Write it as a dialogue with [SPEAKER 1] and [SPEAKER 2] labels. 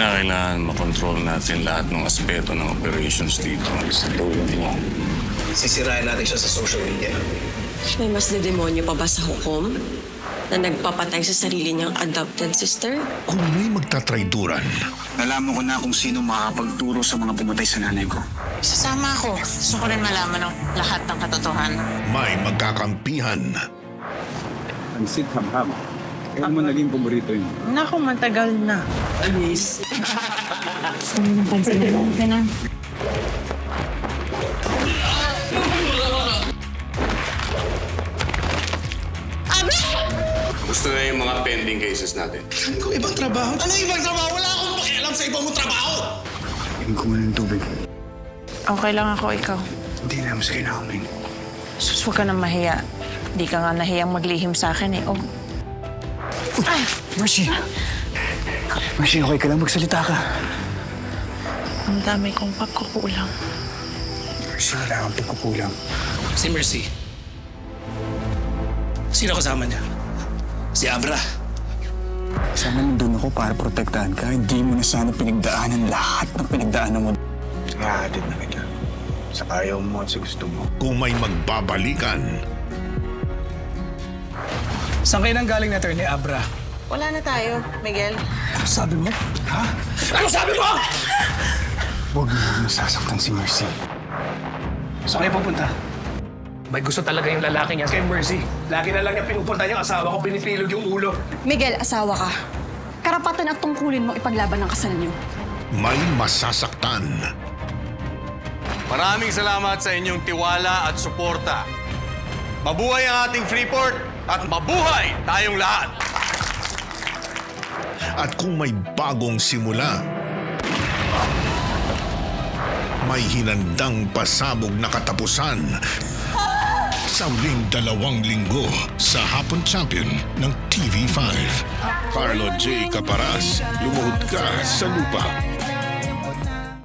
[SPEAKER 1] Kinakailangan makontrol natin lahat ng aspeto ng operations dito sa tulong mo.
[SPEAKER 2] Sisirain natin siya sa social media.
[SPEAKER 3] May mas na demonyo pa ba sa hukom na nagpapatay sa sarili niyang adopted sister?
[SPEAKER 4] Kung may magtatrayduran,
[SPEAKER 5] Nalaman ko na kung sino makakapagturo sa mga pumatay sa nanay ko.
[SPEAKER 6] Sasama ako. Gusto ko rin malaman ng lahat ng katotohanan.
[SPEAKER 4] may magkakampihan.
[SPEAKER 7] Ang sit ham-ham. Kaya mo naging paborito yun.
[SPEAKER 6] Naku, matagal na.
[SPEAKER 3] Anis.
[SPEAKER 6] Napansin na lang ka na.
[SPEAKER 1] Gusto na yung mga pending cases natin.
[SPEAKER 2] Ano ko ibang trabaho? Ano ibang trabaho? Wala akong pakialam sa ibang mong trabaho!
[SPEAKER 5] Inom ko muna ng tubig.
[SPEAKER 6] Okay lang ako, ikaw.
[SPEAKER 5] Hindi na mas kailangan.
[SPEAKER 6] Sus, huwag ka nang mahiya. Di ka nga nahiyang maglihim sa akin eh. Oh. Ay!
[SPEAKER 5] Mercy! Mercy, okay ka lang? Magsalita ka.
[SPEAKER 6] Ang dami kong pagkukulang.
[SPEAKER 5] Mercy, wala kang pagkukulang.
[SPEAKER 2] Si Mercy. Sino kasama niya? Si Abra.
[SPEAKER 5] Sana nandun ako para protektahan ka. Hindi mo na sana pinagdaanan lahat ng pinagdaanan mo. Nakakatid na kita. Sa ayaw mo at sa gusto mo.
[SPEAKER 4] Kung may magbabalikan,
[SPEAKER 2] Saan kayo nang galing na Atty. Abra?
[SPEAKER 6] Wala na tayo, Miguel.
[SPEAKER 5] Ano sabi mo? Ha?
[SPEAKER 2] Ano sabi mo?
[SPEAKER 5] Huwag mo nasasaktan si Mercy.
[SPEAKER 2] Saan kayo pupunta? May gusto talaga yung lalaki niya kay Mercy. Lagi na lang niya pinupunta niya asawa ko, pinipilog yung ulo.
[SPEAKER 8] Miguel, asawa ka. Karapatan at tungkulin mo ipaglaban ng kasal niyo.
[SPEAKER 4] may masasaktan.
[SPEAKER 1] Maraming salamat sa inyong tiwala at suporta. Mabuhay ang ating Freeport at mabuhay tayong lahat!
[SPEAKER 4] At kung may bagong simula, may hinandang pasabog na katapusan sa huling 2 linggo sa Hapon Champion ng TV5. Carlo J. Caparas, lumuhod ka sa lupa.